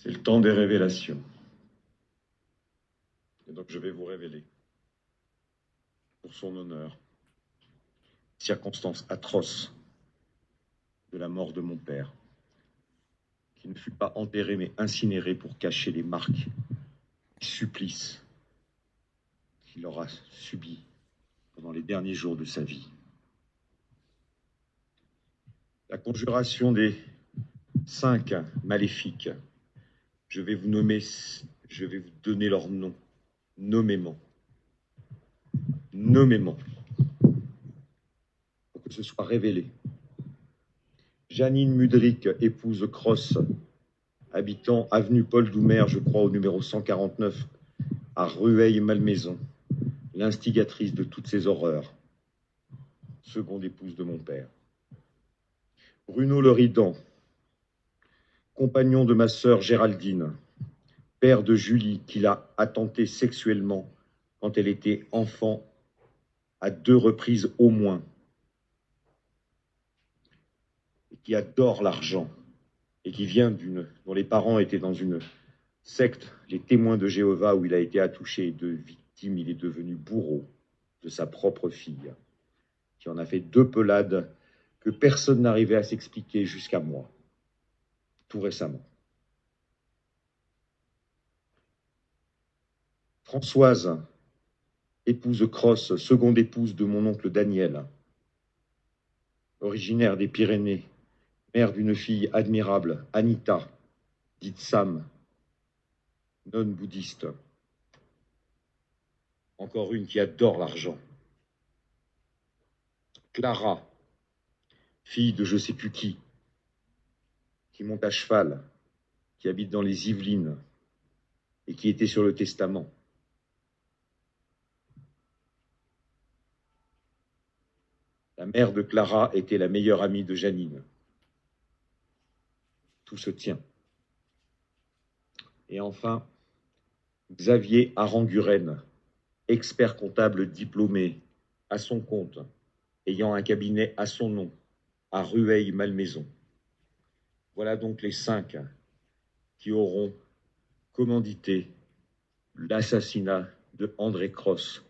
C'est le temps des révélations. Et donc je vais vous révéler, pour son honneur, circonstances atroces de la mort de mon père, qui ne fut pas enterré mais incinéré pour cacher les marques du supplice qu'il aura subi pendant les derniers jours de sa vie. La conjuration des 5 maléfiques, je vais vous donner leurs noms, nommément, pour que ce soit révélé. Janine Mudrick, épouse Cross, habitant avenue Paul Doumer, je crois au numéro 149, à Rueil-Malmaison, l'instigatrice de toutes ces horreurs, seconde épouse de mon père. Bruno Leridan, compagnon de ma sœur Géraldine, père de Julie, qui l'a attentée sexuellement quand elle était enfant à 2 reprises au moins, et qui adore l'argent, et qui vient dont les parents étaient dans une secte, les témoins de Jéhovah, où il a été attouché de victime, il est devenu bourreau de sa propre fille, qui en a fait 2 pelades que personne n'arrivait à s'expliquer jusqu'à moi, tout récemment. Françoise, épouse Cross, seconde épouse de mon oncle Daniel, originaire des Pyrénées, mère d'une fille admirable, Anita, dite Sam, nonne bouddhiste. Encore une qui adore l'argent. Clara, fille de je sais plus qui monte à cheval, qui habite dans les Yvelines et qui était sur le testament. La mère de Clara était la meilleure amie de Janine. Tout se tient. Et enfin, Xavier Aranguren, expert comptable diplômé, à son compte, ayant un cabinet à son nom, à Rueil-Malmaison. Voilà donc les 5 qui auront commandité l'assassinat de André Cross,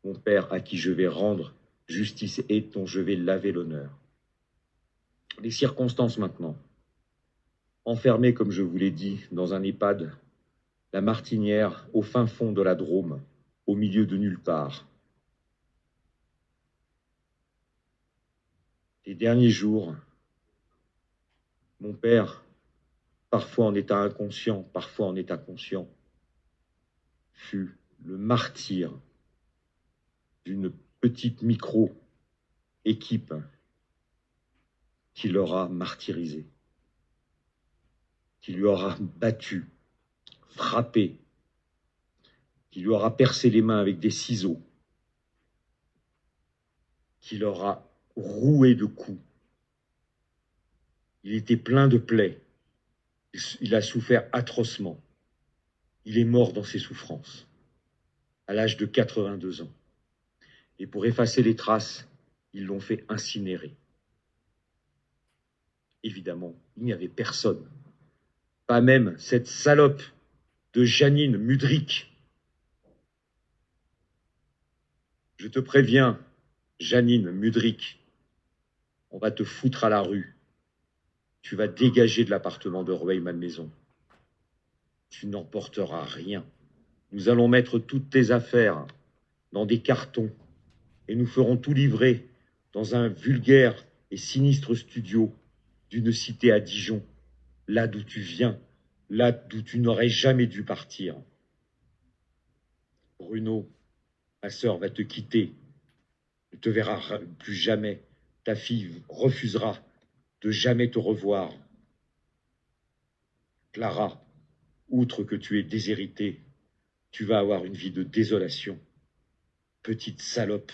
mon père à qui je vais rendre justice et dont je vais laver l'honneur. Les circonstances maintenant. Enfermé, comme je vous l'ai dit, dans un EHPAD, la Martinière, au fin fond de la Drôme, au milieu de nulle part. Les derniers jours, mon père, parfois en état inconscient, parfois en état conscient, fut le martyr d'une petite micro-équipe qui l'aura martyrisé, qui lui aura battu, frappé, qui lui aura percé les mains avec des ciseaux, qui l'aura roué de coups. Il était plein de plaies. Il a souffert atrocement. Il est mort dans ses souffrances, à l'âge de 82 ans. Et pour effacer les traces, ils l'ont fait incinérer. Évidemment, il n'y avait personne. Pas même cette salope de Janine Mudrick. Je te préviens, Janine Mudrick, on va te foutre à la rue. Tu vas dégager de l'appartement de Rueil-Malmaison. Tu n'emporteras rien. Nous allons mettre toutes tes affaires dans des cartons et nous ferons tout livrer dans un vulgaire et sinistre studio d'une cité à Dijon, là d'où tu viens, là d'où tu n'aurais jamais dû partir. Bruno, ma sœur va te quitter, ne te verra plus jamais. Ta fille refusera de jamais te revoir. Clara, outre que tu es déshéritée, tu vas avoir une vie de désolation. Petite salope,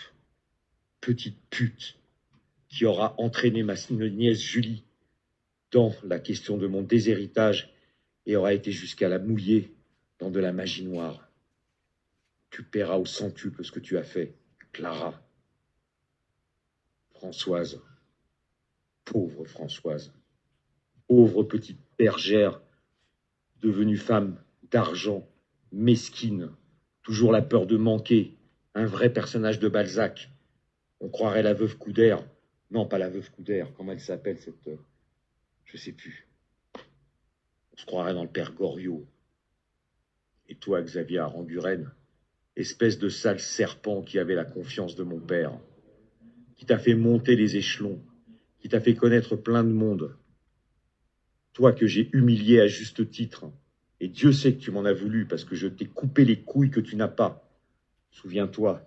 petite pute, qui aura entraîné ma nièce Julie dans la question de mon déshéritage et aura été jusqu'à la mouiller dans de la magie noire. Tu paieras au centuple ce que tu as fait, Clara. Françoise, pauvre petite bergère devenue femme d'argent, mesquine, toujours la peur de manquer, un vrai personnage de Balzac. On croirait la veuve Coudert. Non, pas la veuve Coudert, comment elle s'appelle cette... je sais plus. On se croirait dans le père Goriot. Et toi, Xavier Aranguren, espèce de sale serpent qui avait la confiance de mon père, qui t'a fait monter les échelons, qui t'a fait connaître plein de monde. Toi que j'ai humilié à juste titre. Et Dieu sait que tu m'en as voulu parce que je t'ai coupé les couilles que tu n'as pas. Souviens-toi,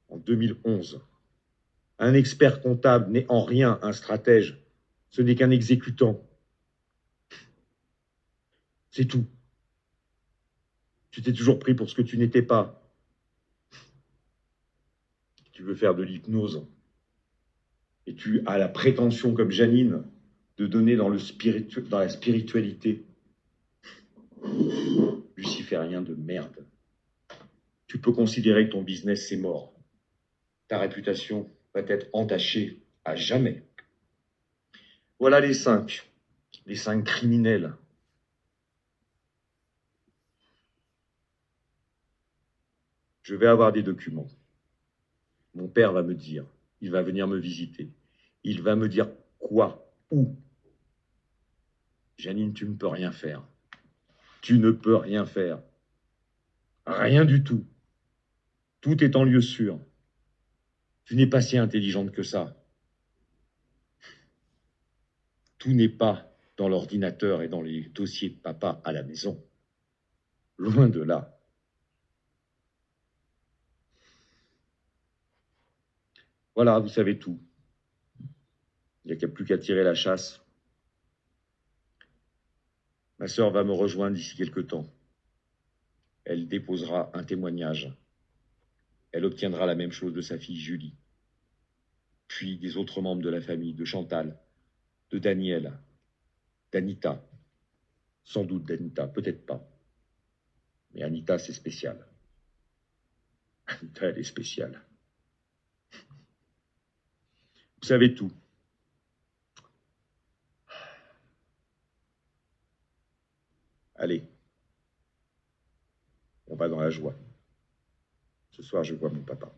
en 2011, un expert comptable n'est en rien un stratège. Ce n'est qu'un exécutant. C'est tout. Tu t'es toujours pris pour ce que tu n'étais pas. Tu veux faire de l'hypnose. Et tu as la prétention, comme Janine, de donner dans la spiritualité. Luciférien de merde. Tu peux considérer que ton business, c'est mort. Ta réputation va être entachée à jamais. Voilà les cinq criminels. Je vais avoir des documents. Mon père va me dire, il va venir me visiter. Il va me dire quoi, où. Janine, tu ne peux rien faire. Tu ne peux rien faire. Rien du tout. Tout est en lieu sûr. Tu n'es pas si intelligente que ça. Tout n'est pas dans l'ordinateur et dans les dossiers de papa à la maison. Loin de là. Voilà, vous savez tout. Il n'y a plus qu'à tirer la chasse. Ma sœur va me rejoindre d'ici quelque temps. Elle déposera un témoignage. Elle obtiendra la même chose de sa fille Julie, puis des autres membres de la famille, de Chantal, de Daniel, d'Anita. Sans doute d'Anita, peut-être pas. Mais Anita, c'est spécial. Anita, elle est spéciale. Vous savez tout. Allez, on va dans la joie. Ce soir, je vois mon papa.